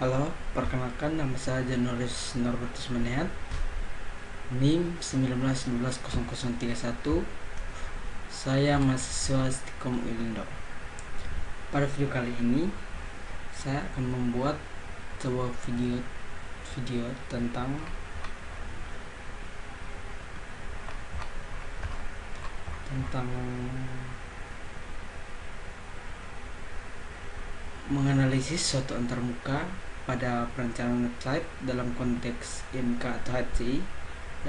Halo, perkenalkan nama saya Januarius Norbertus Manehat, NIM 19120031. Saya mahasiswa Stikom Ulindo. Pada video kali ini saya akan membuat sebuah video tentang menganalisis suatu antarmuka pada perencanaan website dalam konteks IMK atau HCI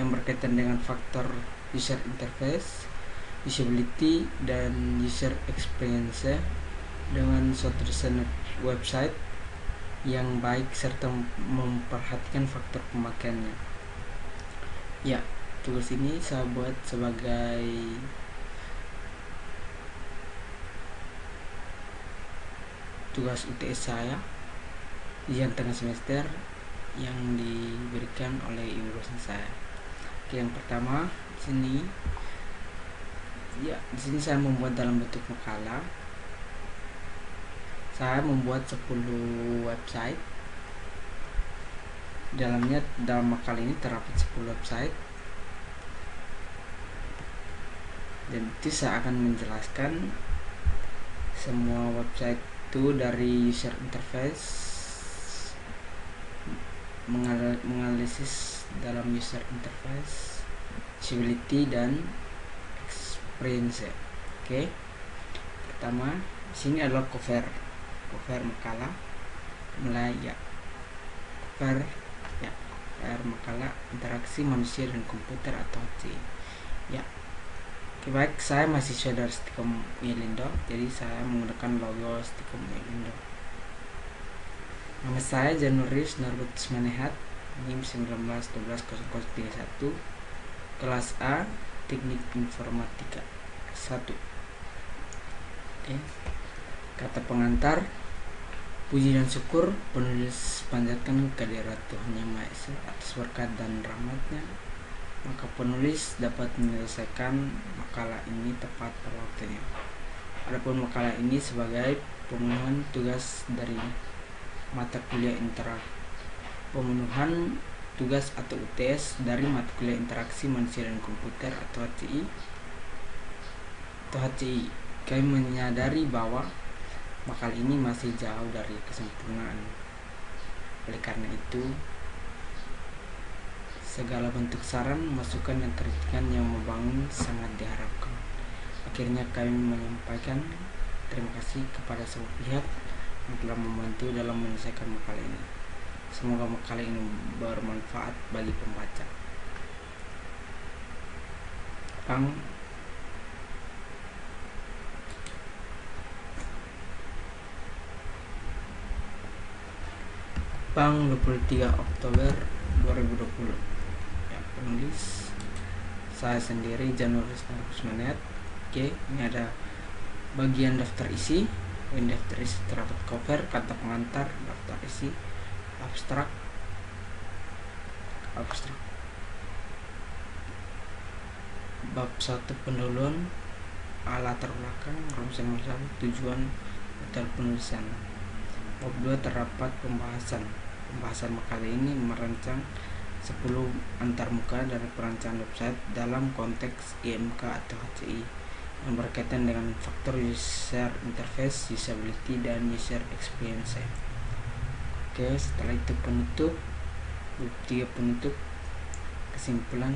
yang berkaitan dengan faktor user interface, usability, dan user experience dengan suatu desain website yang baik serta memperhatikan faktor pemakaiannya. Ya, tugas ini saya buat sebagai tugas UTS saya ujian tengah semester yang diberikan oleh ibu dosen saya. Oke, yang pertama di sini saya membuat dalam bentuk makalah. Saya membuat 10 website. Dalam makalah ini terdapat 10 website. Dan itu saya akan menjelaskan semua website itu dari user interface, menganalisis dalam user interface, usability, dan experience. Oke. Pertama, sini adalah cover makalah. Cover makalah interaksi manusia dan komputer atau HCI. Ya. Oke, baik, saya mahasiswa dari Stikom Ulindo, jadi saya menggunakan logo Stikom Ulindo. Nama saya Januarius Norbertus Manehat, NIM 19120031, kelas A, Teknik Informatika 1. Oke. Kata pengantar: puji dan syukur penulis panjatkan kehadirat Tuhan Yang Maha Esa atas berkat dan rahmatnya, maka penulis dapat menyelesaikan makalah ini tepat pada waktunya. Adapun makalah ini sebagai pemenuhan tugas dari mata kuliah pemenuhan tugas atau UTS dari mata kuliah interaksi manusia dan komputer atau HCI. Kami menyadari bahwa makalah ini masih jauh dari kesempurnaan. Oleh karena itu, segala bentuk saran, masukan, dan kritikan yang membangun sangat diharapkan. Akhirnya kami menyampaikan terima kasih kepada semua pihak yang telah membantu dalam menyelesaikan makalah ini. Semoga makalah ini bermanfaat bagi pembaca. Bang 23 Oktober 2020. Ya, penulis saya sendiri, Januarius Norbertus Manehat. Oke, ini ada bagian daftar isi. Ini daftar isi terdapat cover, kata pengantar, daftar isi, abstrak, bab 1 pendahuluan, latar belakang, rumusan masalah, tujuan, metode penulisan. Bab 2 terdapat pembahasan makalah ini merancang 10 antarmuka dari perancangan website dalam konteks IMK atau HCI yang berkaitan dengan faktor user interface, usability, dan user experience. Oke, setelah itu penutup, bab 3 penutup, kesimpulan.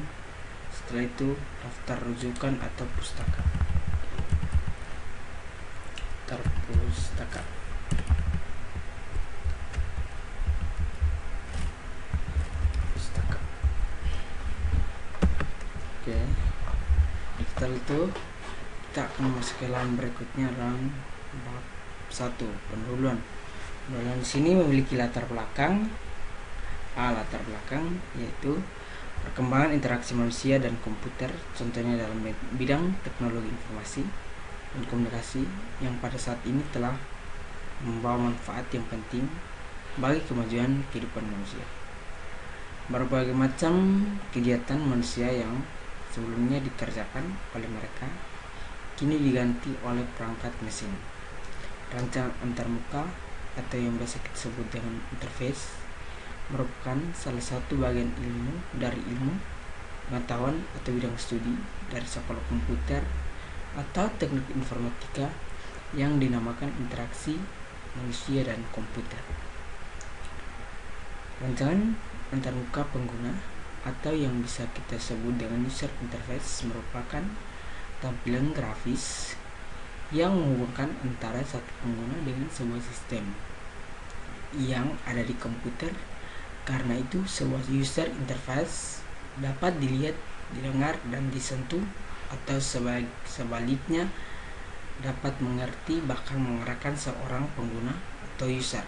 Setelah itu daftar rujukan atau pustaka. Oke, setelah itu kita akan masuk ke halaman berikutnya dalam bab 1 pendahuluan. Di sini memiliki latar belakang. Latar belakang yaitu perkembangan interaksi manusia dan komputer, contohnya dalam bidang teknologi informasi dan komunikasi yang pada saat ini telah membawa manfaat yang penting bagi kemajuan kehidupan manusia. Berbagai macam kegiatan manusia yang sebelumnya dikerjakan oleh mereka kini diganti oleh perangkat mesin. Rancangan antarmuka atau yang biasa kita sebut dengan interface merupakan salah satu bagian dari ilmu pengetahuan atau bidang studi dari sekolah komputer atau teknik informatika yang dinamakan interaksi manusia dan komputer. Rancangan antarmuka pengguna atau yang bisa kita sebut dengan user interface merupakan tampilan grafis yang menghubungkan antara satu pengguna dengan sebuah sistem yang ada di komputer. Karena itu, sebuah user interface dapat dilihat, didengar, dan disentuh, atau sebaliknya dapat mengerti bahkan mengerahkan seorang pengguna atau user.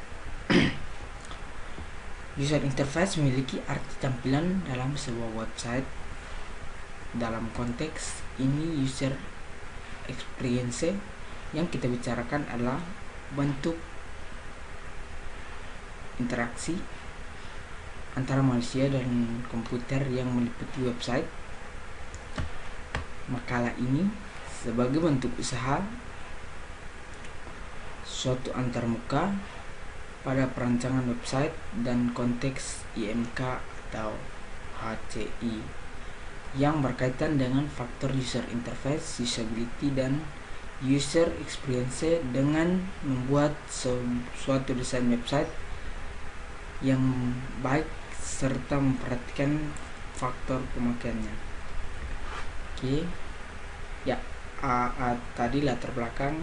User interface memiliki arti tampilan dalam sebuah website. Dalam konteks ini, user experience yang kita bicarakan adalah bentuk interaksi antara manusia dan komputer yang meliputi website. Makalah ini sebagai bentuk usaha suatu antarmuka pada perancangan website dan konteks IMK atau HCI yang berkaitan dengan faktor user interface, usability, dan user experience dengan membuat suatu desain website yang baik serta memperhatikan faktor pemakaiannya. Oke. Ya, A tadi latar belakang,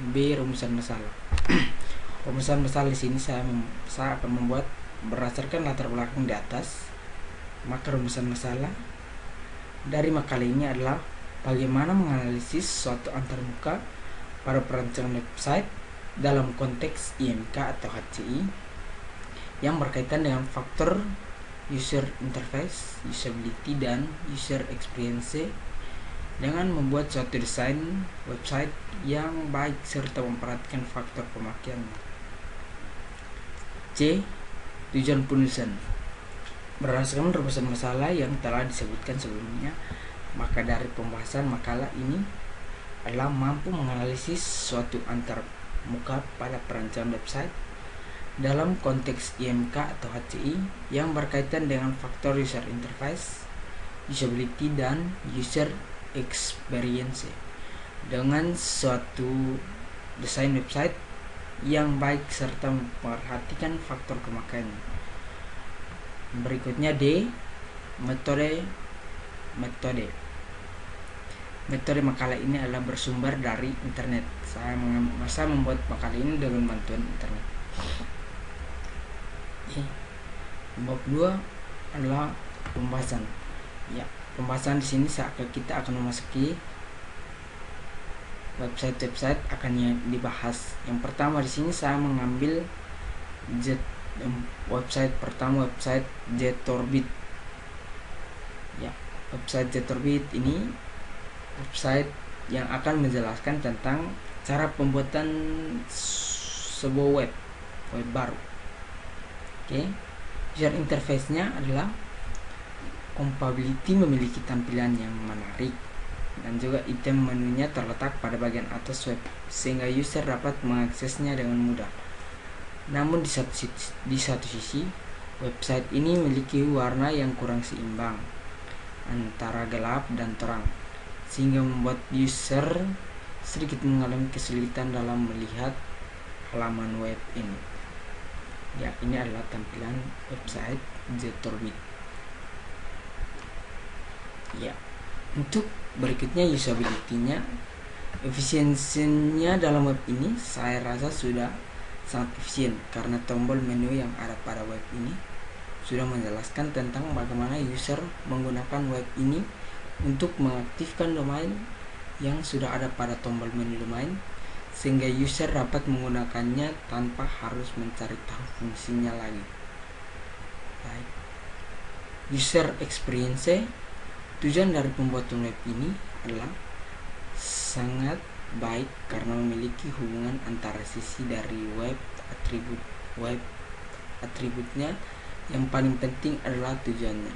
B rumusan masalah. Rumusan masalah di sini saya akan membuat berdasarkan latar belakang di atas. Maka rumusan masalah dari makalah ini adalah bagaimana menganalisis suatu antarmuka pada perancangan website dalam konteks IMK atau HCI yang berkaitan dengan faktor user interface, usability, dan user experience dengan membuat suatu desain website yang baik serta memperhatikan faktor pemakaiannya. C. Tujuan penulisan. Berdasarkan rumusan masalah yang telah disebutkan sebelumnya, maka dari pembahasan makalah ini adalah mampu menganalisis suatu antarmuka pada perancangan website dalam konteks IMK atau HCI yang berkaitan dengan faktor user interface, usability, dan user experience dengan suatu desain website yang baik serta memperhatikan faktor pemakaiannya. Berikutnya D. Metode makalah ini adalah bersumber dari internet. Saya membuat makalah ini dengan bantuan internet. Bab 2 adalah pembahasan. Ya, pembahasan di sini kita akan memasuki website akan dibahas. Yang pertama di sini saya mengambil website pertama, website Jetorbit. Ya, website Jetorbit ini website yang akan menjelaskan tentang cara pembuatan sebuah web baru. Oke. User interface-nya adalah compatibility, memiliki tampilan yang menarik, dan juga item menunya terletak pada bagian atas web sehingga user dapat mengaksesnya dengan mudah. Namun di satu sisi website ini memiliki warna yang kurang seimbang antara gelap dan terang, sehingga membuat user sedikit mengalami kesulitan dalam melihat halaman web ini. Ya, ini adalah tampilan website Jetorbit. Ya, untuk berikutnya usability-nya, efisiensinya dalam web ini saya rasa sudah sangat efisien karena tombol menu yang ada pada web ini sudah menjelaskan tentang bagaimana user menggunakan web ini untuk mengaktifkan domain yang sudah ada pada tombol menu domain, sehingga user dapat menggunakannya tanpa harus mencari tahu fungsinya lagi. Baik. User experience, tujuan dari pembuatan web ini adalah sangat baik karena memiliki hubungan antara sisi dari web atributnya. Yang paling penting adalah tujuannya.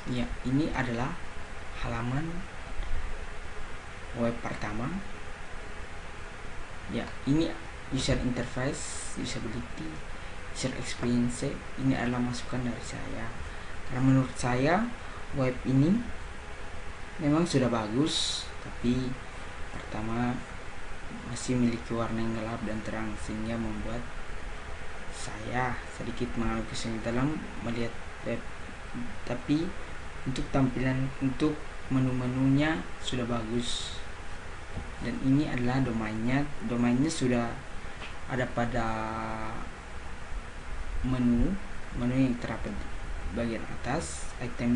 Ya, ini adalah halaman web pertama. Ya, ini user interface, usability, user experience. Ini adalah masukan dari saya. Karena menurut saya web ini memang sudah bagus, tapi pertama masih memiliki warna yang gelap dan terang, sehingga membuat saya sedikit mengalami kesulitan dalam melihat web. Tapi untuk tampilan, untuk menu-menunya sudah bagus, dan ini adalah domainnya sudah ada pada menu yang terdapat di bagian atas. Item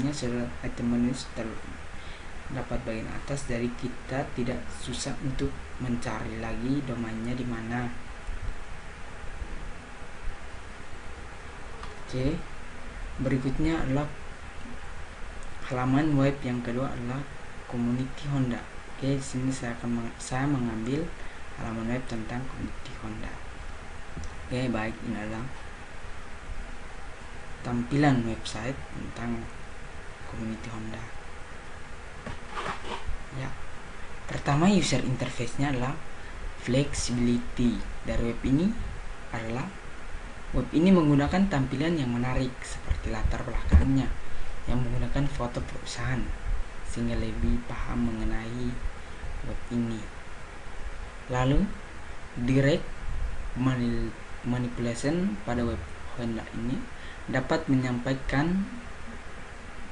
menu terdapat bagian atas, dari kita tidak susah untuk mencari lagi domainnya di mana. Oke, berikutnya adalah halaman web yang kedua adalah Community Honda. Oke, di sini saya mengambil halaman web tentang Community Honda. Oke, baik, ini adalah tampilan website tentang Community Honda. Ya, pertama user interface-nya adalah flexibility. Dari web ini menggunakan tampilan yang menarik seperti latar belakangnya yang menggunakan foto perusahaan, sehingga lebih paham mengenai web ini. Lalu direct manipulation pada web Honda ini dapat menyampaikan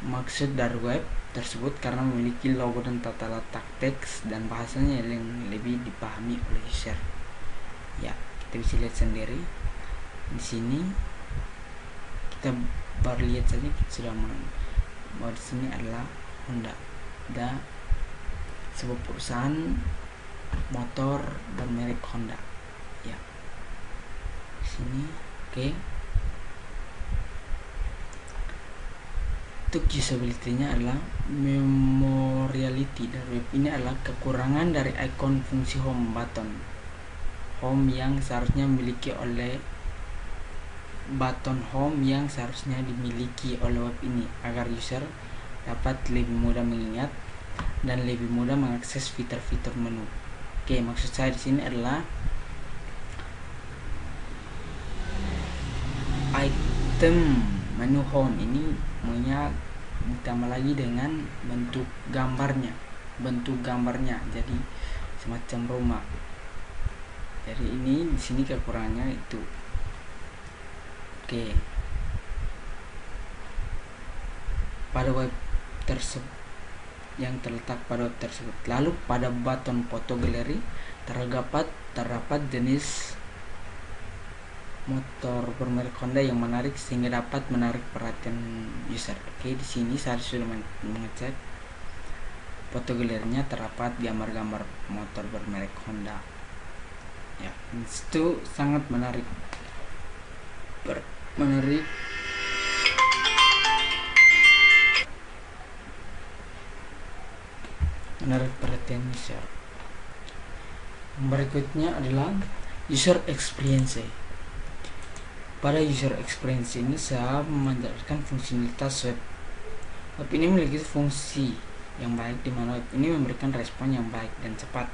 maksud dari web tersebut karena memiliki logo dan tata letak teks dan bahasanya yang lebih dipahami oleh user. Ya, kita bisa lihat sendiri di sini. Kita baru lihat saja, kita sudah bahwa di sini adalah Honda, ada sebuah perusahaan motor bermerek Honda. Ya, di sini. Oke. Untuk usability-nya adalah memoriality dari web ini adalah kekurangan dari icon fungsi home button yang seharusnya dimiliki oleh web ini agar user dapat lebih mudah mengingat dan lebih mudah mengakses fitur-fitur menu. Oke, maksud saya di sini adalah item menu home ini maunya ditambah lagi dengan bentuk gambarnya jadi semacam rumah. Jadi ini di sini kekurangannya itu. Oke. Pada web tersebut yang terletak pada web tersebut. Lalu pada button foto galeri terdapat jenis motor bermerek Honda yang menarik sehingga dapat menarik perhatian user. Oke, di sini saya sudah mengecek foto galerinya, terdapat gambar-gambar motor bermerek Honda. Ya, itu sangat menarik. Menarik perhatian user. Berikutnya adalah user experience. Pada user experience ini saya menjelaskan fungsionalitas web. Web ini memiliki fungsi yang baik di mana web ini memberikan respon yang baik dan cepat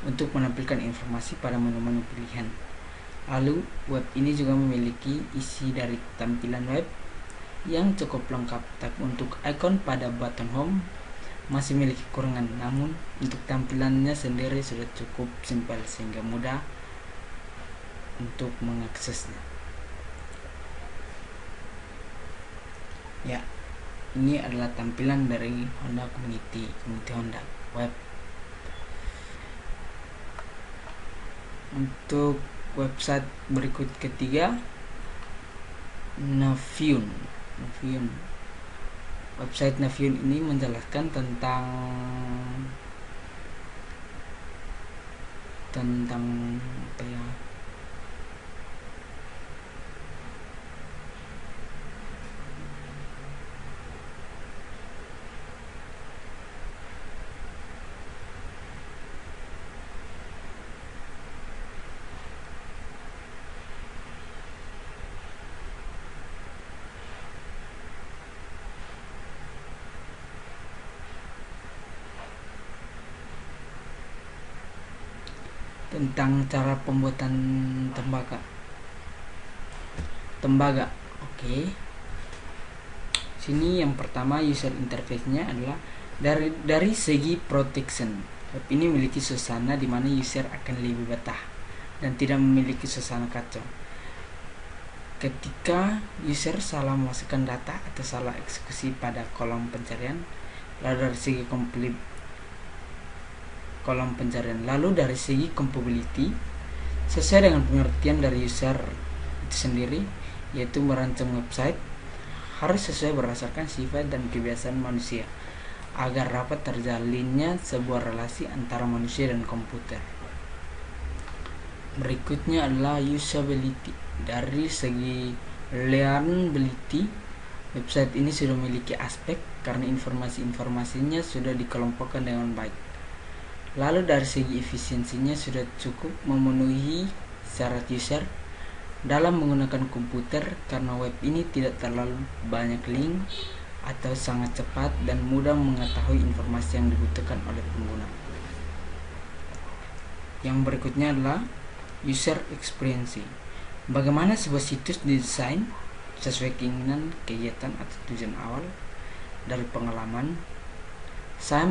untuk menampilkan informasi pada menu-menu pilihan. Lalu web ini juga memiliki isi dari tampilan web yang cukup lengkap. Tapi untuk icon pada button home masih memiliki kekurangan, namun untuk tampilannya sendiri sudah cukup simpel sehingga mudah untuk mengaksesnya. Ya, ini adalah tampilan dari Honda Community Honda web. Untuk website berikut ketiga, Navion. Website Navion ini menjelaskan tentang apa ya, tentang cara pembuatan tembaga. Oke. Sini yang pertama user interface-nya adalah dari segi protection. Web ini memiliki suasana di mana user akan lebih betah dan tidak memiliki suasana kacau. Ketika user salah memasukkan data atau salah eksekusi pada kolom pencarian, lalu dari segi compatibility sesuai dengan pengertian dari user itu sendiri, yaitu merancang website harus sesuai berdasarkan sifat dan kebiasaan manusia agar dapat terjalinnya sebuah relasi antara manusia dan komputer. Berikutnya adalah usability. Dari segi learnability, website ini sudah memiliki aspek karena informasinya sudah dikelompokkan dengan baik. Lalu dari segi efisiensinya sudah cukup memenuhi syarat user dalam menggunakan komputer karena web ini tidak terlalu banyak link atau sangat cepat dan mudah mengetahui informasi yang dibutuhkan oleh pengguna. Yang berikutnya adalah user experience. Bagaimana sebuah situs didesain sesuai keinginan, kegiatan atau tujuan awal. Dari pengalaman, saya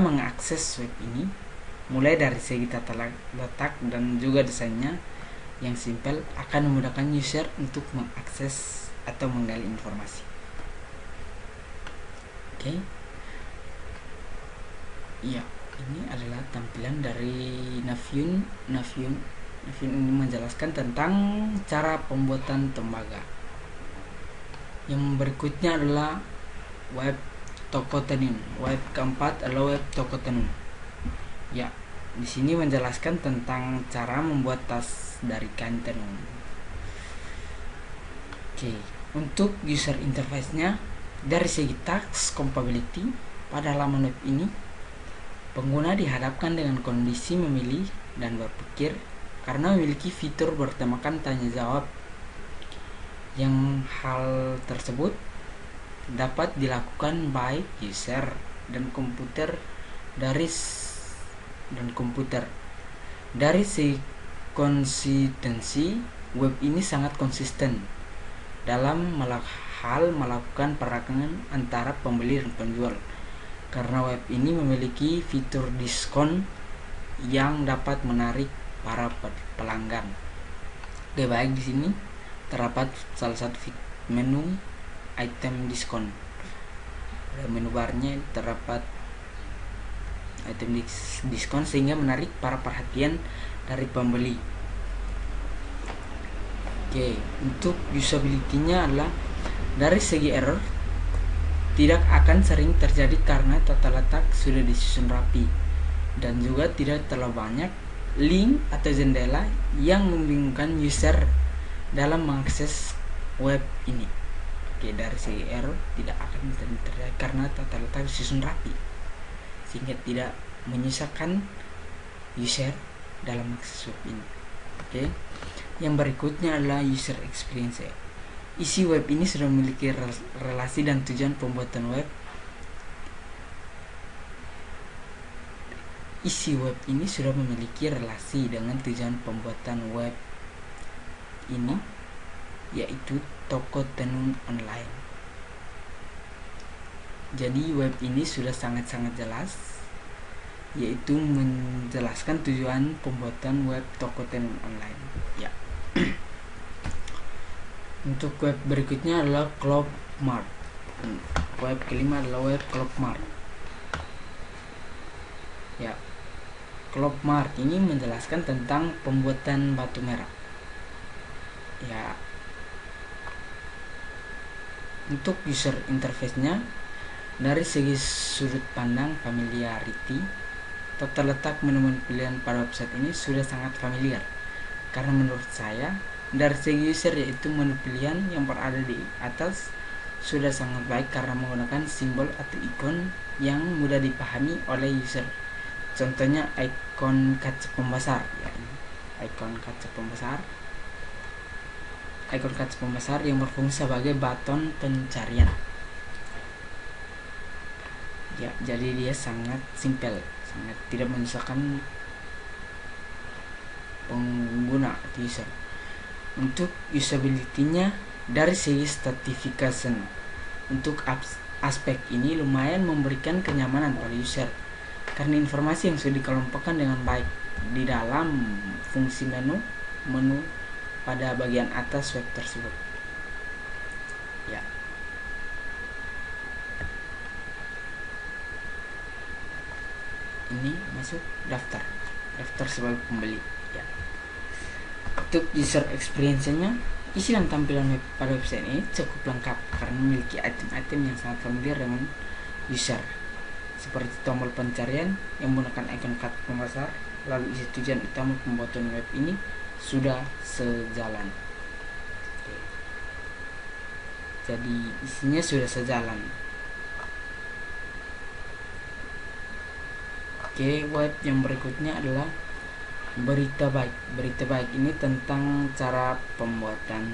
mengakses web ini mulai dari segi tata letak dan juga desainnya yang simpel akan memudahkan user untuk mengakses atau menggali informasi. Oke. Ya, ini adalah tampilan dari Navion ini menjelaskan tentang cara pembuatan tembaga. Yang berikutnya adalah web toko tenun. Web keempat adalah web toko tenun. Ya, di sini menjelaskan tentang cara membuat tas dari kain tenun. Oke, untuk user interface-nya dari segi task compatibility pada halaman web ini, pengguna dihadapkan dengan kondisi memilih dan berpikir karena memiliki fitur bertemakan tanya jawab. Yang hal tersebut dapat dilakukan baik user dan komputer dari segi konsistensi, web ini sangat konsisten dalam melakukan peragangan antara pembeli dan penjual karena web ini memiliki fitur diskon yang dapat menarik para pelanggan. Oke, baik, di sini terdapat salah satu menu item diskon. Pada menu barnya terdapat item diskon sehingga menarik para perhatian dari pembeli. Oke, untuk usability-nya adalah dari segi error tidak akan sering terjadi karena tata letak sudah disusun rapi dan juga tidak terlalu banyak link atau jendela yang membingungkan user dalam mengakses web ini. Oke, dari segi error tidak akan terjadi karena tata letak disusun rapi sehingga tidak menyusahkan user dalam mengakses web ini. Oke. Yang berikutnya adalah user experience. Isi web ini sudah memiliki relasi dan tujuan pembuatan web. Isi web ini sudah memiliki relasi dengan tujuan pembuatan web ini, yaitu toko tenun online. Jadi web ini sudah sangat-sangat jelas, yaitu menjelaskan tujuan pembuatan web toko tenun online. Ya. Untuk web berikutnya adalah Clockmart. Web kelima adalah web Clockmart. Ya. Clockmart ini menjelaskan tentang pembuatan batu merah. Ya. Untuk user interface-nya dari segi sudut pandang familiarity, tata letak menu-menu pilihan pada website ini sudah sangat familiar. Karena menurut saya dari segi user, yaitu menu pilihan yang berada di atas sudah sangat baik karena menggunakan simbol atau ikon yang mudah dipahami oleh user. Contohnya ikon kaca pembesar, ya, ikon kaca pembesar yang berfungsi sebagai baton pencarian. Ya, jadi dia sangat simpel, sangat tidak menyusahkan pengguna user. Untuk usability-nya dari segi stratification, untuk aspek ini lumayan memberikan kenyamanan pada user karena informasi yang sudah dikelompokkan dengan baik di dalam fungsi menu pada bagian atas web tersebut. Ya. Ini masuk daftar sebagai pembeli. Ya. Untuk user experience-nya, isi dan tampilan web pada website ini cukup lengkap karena memiliki item-item yang sangat familiar dengan user, seperti tombol pencarian yang menggunakan ikon kata pembesar. Lalu isi tujuan utama pembuatan web ini sudah sejalan. Oke. Jadi isinya sudah sejalan. Oke, web yang berikutnya adalah berita baik. Berita baik ini tentang cara pembuatan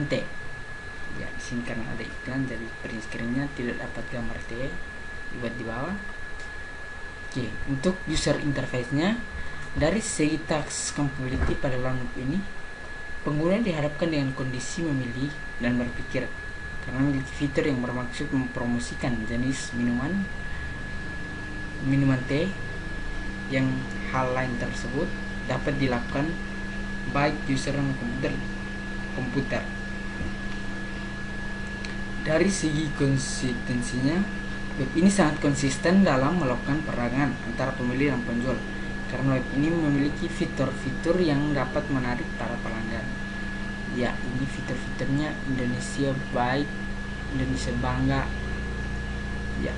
T. Ya, di sini karena ada iklan jadi print screen-nya tidak dapat gambar T, dibuat di bawah. Oke, untuk user interface-nya dari segi task compatibility pada laman web ini, pengguna dihadapkan dengan kondisi memilih dan berpikir karena memiliki fitur yang bermaksud mempromosikan jenis minuman T yang hal lain tersebut dapat dilakukan baik user dan komputer. Dari segi konsistensinya, web ini sangat konsisten dalam melakukan peragangan antara pembeli dan penjual karena web ini memiliki fitur-fitur yang dapat menarik para pelanggan. Ya, ini fitur-fiturnya Indonesia baik, Indonesia bangga. Ya.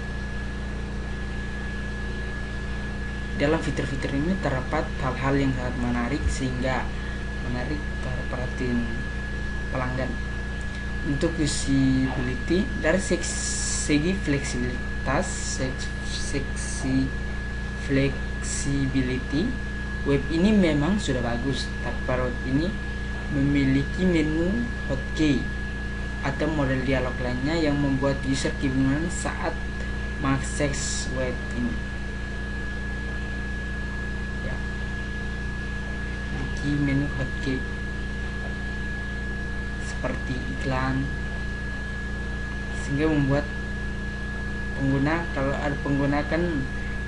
Dalam fitur-fitur ini terdapat hal-hal yang sangat menarik sehingga menarik para perhatian pelanggan. Untuk usability dari segi flexibility, web ini memang sudah bagus, tapi pada web ini memiliki menu hotkey atau model dialog lainnya yang membuat user kebingungan saat mengakses web ini. Ya, memiliki menu hotkey seperti iklan, sehingga membuat pengguna, kalau ada pengguna kan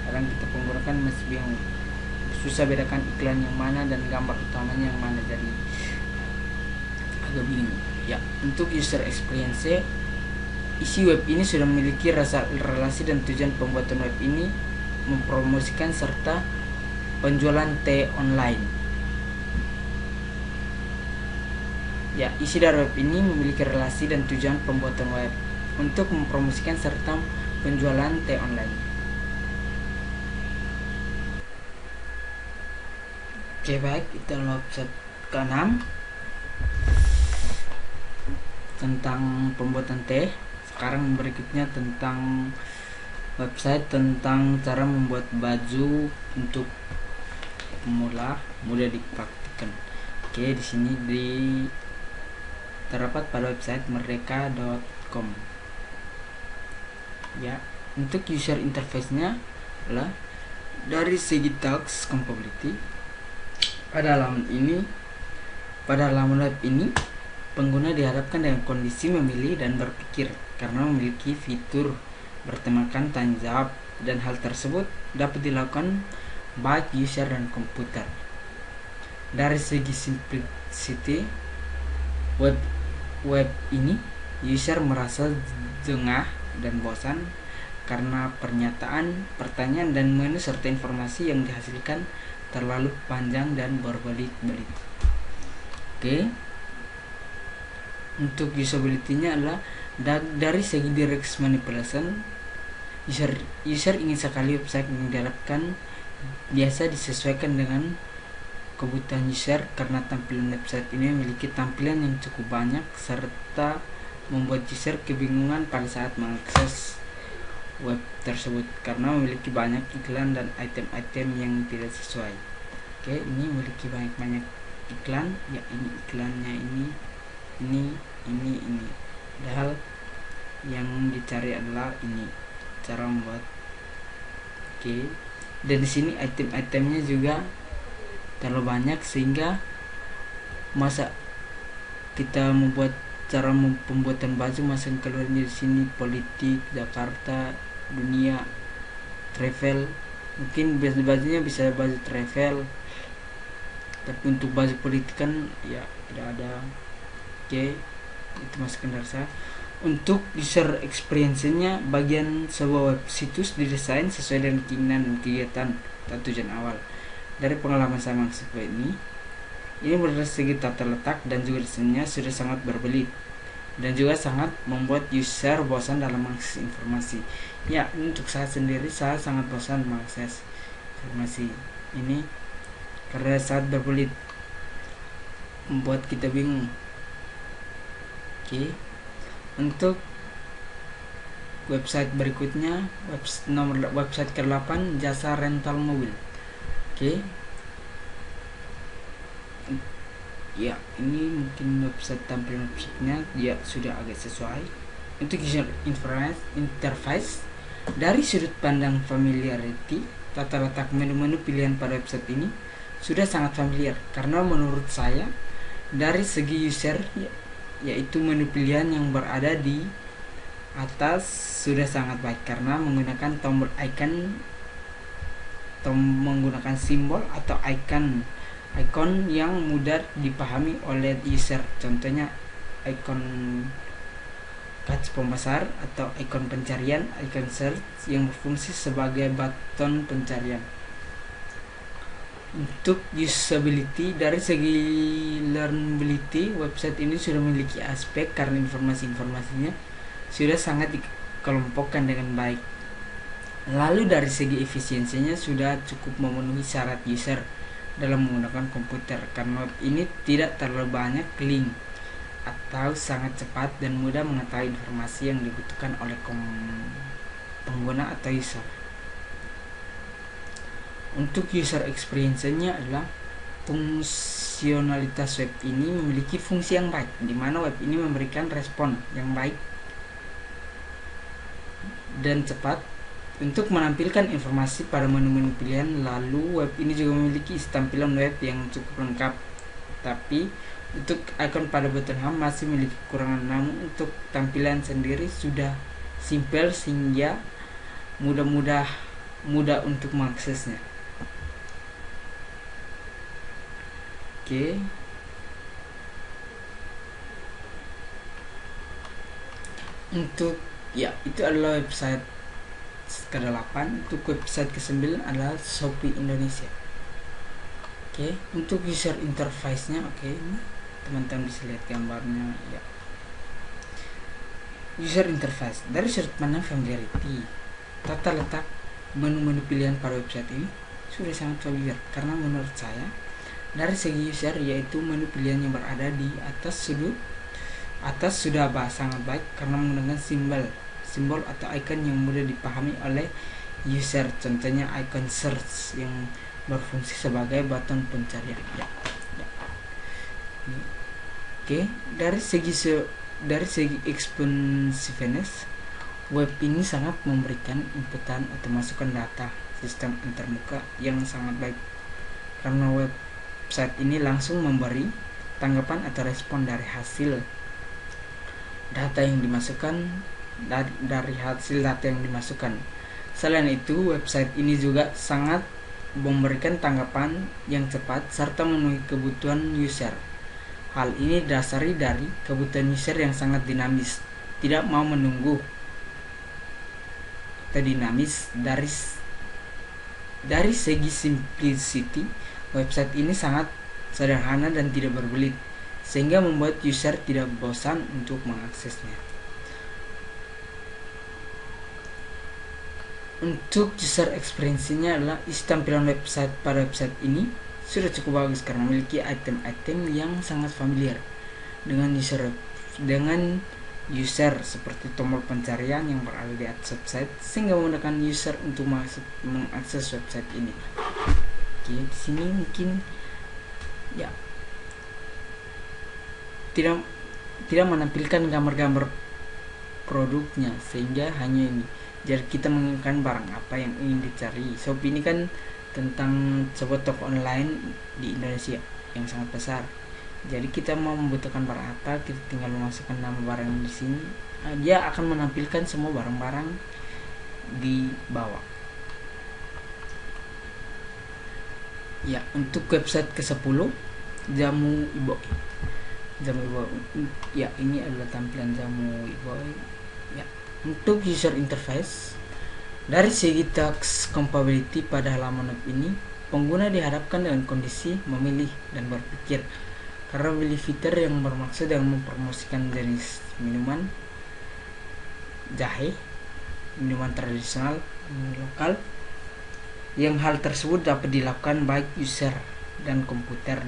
kadang kita pengguna kan masih bingung, susah bedakan iklan yang mana dan gambar utamanya yang mana, jadi agak bingung. Ya, untuk user experience, isi web ini sudah memiliki relasi dan tujuan pembuatan web ini mempromosikan serta penjualan T online. Ya, isi dari web ini memiliki relasi dan tujuan pembuatan web untuk mempromosikan serta penjualan T online. Oke, baik, itu adalah website ke-6 tentang pembuatan T. Sekarang berikutnya tentang website tentang cara membuat baju untuk pemula, mudah dipraktikkan. Oke, di sini terdapat pada website merdeka.com. Ya, untuk user interface-nya adalah dari segi task compatibility pada halaman web ini pengguna dihadapkan dengan kondisi memilih dan berpikir karena memiliki fitur bertemakan tanya jawab, dan hal tersebut dapat dilakukan baik user dan komputer. Dari segi simplicity, web ini user merasa jengah dan bosan karena pertanyaan dan menu serta informasi yang dihasilkan terlalu panjang dan berbelit-belit. Oke. Untuk usability-nya adalah dari segi direct manipulation, user ingin sekali website yang diharapkan biasa disesuaikan dengan kebutuhan user karena tampilan website ini memiliki tampilan yang cukup banyak serta membuat user kebingungan pada saat mengakses web tersebut karena memiliki banyak iklan dan item-item yang tidak sesuai. Oke, ini memiliki banyak iklan. Ya, ini iklannya ini. Padahal yang dicari adalah ini cara membuat. Oke, Dan di sini item-itemnya juga terlalu banyak, sehingga masa kita membuat cara pembuatan baju masuk keluarnya di sini politik, Jakarta, dunia, travel. Mungkin bajunya bisa baju travel, tapi untuk baju politik kan ya tidak ada. Oke, itu masukkan dari saya. Untuk user experience-nya, bagian sebuah web situs didesain sesuai dengan keinginan dan kegiatan atau tujuan awal. Dari pengalaman saya mengakses web ini dari segi tata letak dan juga desainnya sudah sangat berbelit dan juga sangat membuat user bosan dalam mengakses informasi. Ya, untuk saya sendiri, saya sangat bosan mengakses informasi ini karena saat berbelit membuat kita bingung. Oke, untuk website berikutnya, website ke-8, jasa rental mobil. Oke, ya ini mungkin website, tampilan websitenya ya sudah agak sesuai. Untuk user interface, dari sudut pandang familiarity, tata letak menu-menu pilihan pada website ini sudah sangat familiar, karena menurut saya dari segi user yaitu menu pilihan yang berada di atas sudah sangat baik, karena menggunakan tombol icon menggunakan simbol atau icon yang mudah dipahami oleh user. Contohnya icon kaca pembesar atau icon pencarian, icon search yang berfungsi sebagai button pencarian. Untuk usability, dari segi learnability, website ini sudah memiliki aspek karena informasinya sudah sangat dikelompokkan dengan baik. Lalu dari segi efisiensinya sudah cukup memenuhi syarat user dalam menggunakan komputer, karena web ini tidak terlalu banyak link atau sangat cepat dan mudah mengetahui informasi yang dibutuhkan oleh pengguna atau user. Untuk user experience-nya adalah fungsionalitas web ini memiliki fungsi yang baik, di mana web ini memberikan respon yang baik dan cepat untuk menampilkan informasi pada menu-menu pilihan. Lalu web ini juga memiliki tampilan web yang cukup lengkap, tapi untuk icon pada button home masih memiliki kekurangan. Namun untuk tampilan sendiri sudah simpel sehingga mudah untuk mengaksesnya. Oke. Untuk itu adalah website ke-8. Untuk website ke-9 adalah Shopee Indonesia. Oke, untuk user interface-nya, ini teman-teman bisa lihat gambarnya ya. User interface, dari sudut pandang familiarity, tata letak menu-menu pilihan pada website ini sudah sangat familiar, karena menurut saya dari segi user yaitu menu pilihan yang berada di atas sudah sangat baik, karena menggunakan simbol atau icon yang mudah dipahami oleh user. Contohnya icon search yang berfungsi sebagai button pencarian. Oke, dari segi expansiveness, web ini sangat memberikan inputan atau masukan data sistem antarmuka yang sangat baik, karena website ini langsung memberi tanggapan atau respon dari hasil data yang dimasukkan. Selain itu, website ini juga sangat memberikan tanggapan yang cepat serta memenuhi kebutuhan user. Hal ini didasari dari kebutuhan user yang sangat dinamis, tidak mau menunggu atau dinamis. Dari segi simplicity, website ini sangat sederhana dan tidak berbelit, sehingga membuat user tidak bosan untuk mengaksesnya. Untuk user experience-nya adalah tampilan website pada website ini sudah cukup bagus karena memiliki item-item yang sangat familiar dengan user seperti tombol pencarian yang berada di atas website, sehingga memudahkan user untuk mengakses website ini. Oke, di sini mungkin ya tidak menampilkan gambar-gambar produknya, sehingga hanya ini. Jadi kita menginginkan barang apa yang ingin dicari. Shopee ini kan tentang sebuah toko online di Indonesia yang sangat besar. Jadi kita mau membutuhkan barang apa, kita tinggal memasukkan nama barang di sini. Dia akan menampilkan semua barang-barang di bawah. Ya, untuk website ke-10 Jamu Iboy. Ya, ini adalah tampilan Jamu Iboy. Ya, untuk user interface, dari segi task compatibility pada halaman web ini, pengguna dihadapkan dengan kondisi memilih dan berpikir, karena pilih fitur yang bermaksud dengan mempromosikan jenis minuman jahe, minuman tradisional, lokal, yang hal tersebut dapat dilakukan baik user dan komputer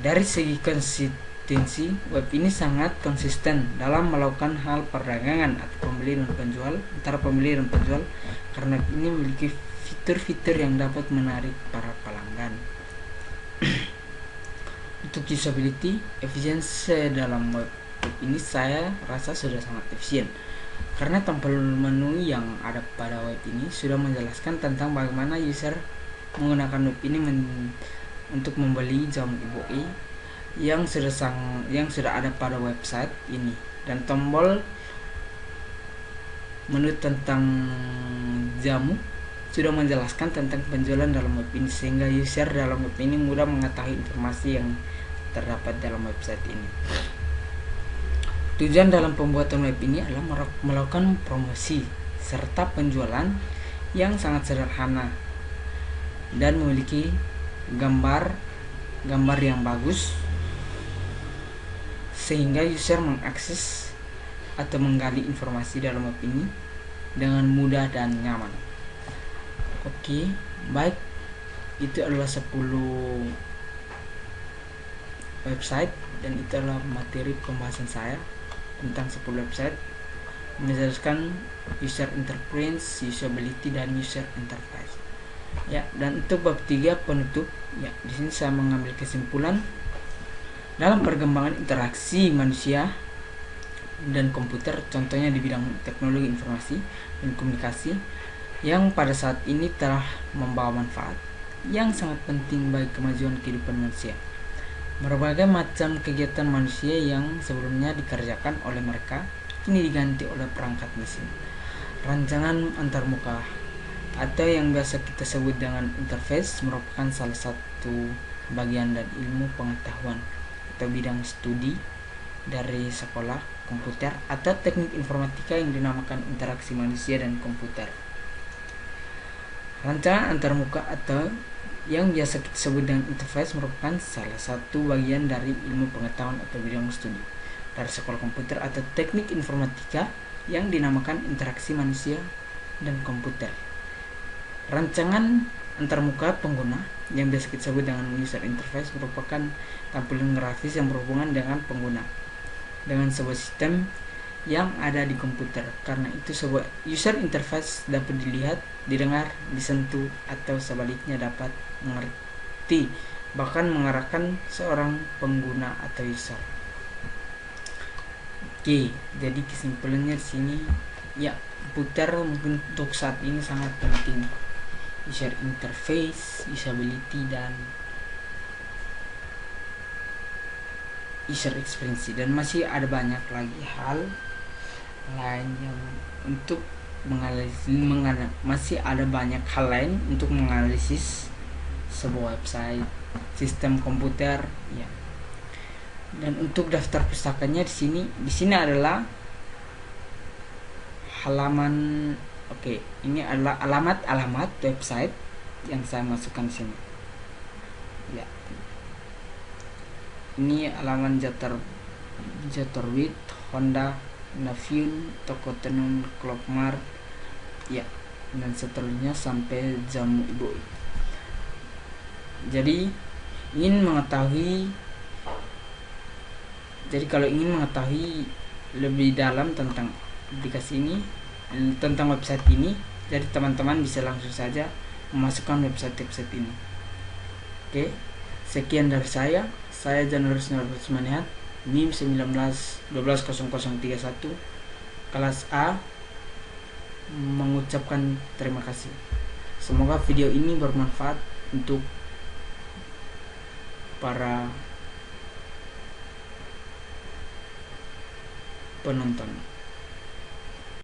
dari segi konsistensi, web ini sangat konsisten dalam melakukan hal perdagangan atau pembeli dan penjual antara pembeli dan penjual, karena ini memiliki fitur-fitur yang dapat menarik para pelanggan. Untuk usability, efisiensi dalam web ini saya rasa sudah sangat efisien, karena tombol menu yang ada pada web ini sudah menjelaskan tentang bagaimana user menggunakan web ini untuk membeli Jamu Iboy yang sudah ada pada website ini, dan tombol menu tentang jamu sudah menjelaskan tentang penjualan dalam web ini, sehingga user dalam web ini mudah mengetahui informasi yang terdapat dalam website ini. Tujuan dalam pembuatan web ini adalah melakukan promosi serta penjualan yang sangat sederhana dan memiliki gambar yang bagus, sehingga user mengakses atau menggali informasi dalam web ini dengan mudah dan nyaman. Oke, baik, itu adalah 10 website, dan itu adalah materi pembahasan saya tentang 10 website menjelaskan user interface, usability, dan user interface. Ya, dan untuk bab 3 penutup, ya, di sini saya mengambil kesimpulan dalam perkembangan interaksi manusia dan komputer, contohnya di bidang teknologi informasi dan komunikasi, yang pada saat ini telah membawa manfaat yang sangat penting bagi kemajuan kehidupan manusia. Berbagai macam kegiatan manusia yang sebelumnya dikerjakan oleh mereka kini diganti oleh perangkat mesin. Rancangan antarmuka atau yang biasa kita sebut dengan interface merupakan salah satu bagian dari ilmu pengetahuan atau bidang studi dari sekolah komputer atau teknik informatika yang dinamakan interaksi manusia dan komputer. Rancangan antarmuka atau yang biasa kita sebut dengan interface merupakan salah satu bagian dari ilmu pengetahuan atau bidang studi dari sekolah komputer atau teknik informatika yang dinamakan interaksi manusia dan komputer. Rancangan antarmuka pengguna yang biasa kita sebut dengan user interface merupakan tampilan grafis yang berhubungan dengan pengguna dengan sebuah sistem yang ada di komputer. Karena itu sebuah user interface dapat dilihat, didengar, disentuh, atau sebaliknya dapat mengerti, bahkan mengarahkan seorang pengguna atau user. Oke, jadi kesimpulannya di sini, ya, komputer mungkin untuk saat ini sangat penting. User interface, usability, dan user experience, dan masih ada banyak lagi hal lain yang untuk masih ada banyak hal lain untuk menganalisis sebuah website, sistem komputer, ya. Dan untuk daftar pustakanya di sini adalah halaman. Oke, ini adalah alamat website yang saya masukkan di sini. Ya. Ini halaman Jatorbit, Honda, Navion, Toko Tenun, Klokmart, ya, dan seterusnya sampai Jamu Iboy. Jadi kalau ingin mengetahui lebih dalam tentang aplikasi ini, tentang website ini, jadi teman-teman bisa langsung saja memasukkan website ini. Oke, sekian dari saya Januarius Norbert Manihat, NIM 19 12 0031. kelas A mengucapkan terima kasih. Semoga video ini bermanfaat untuk para penonton.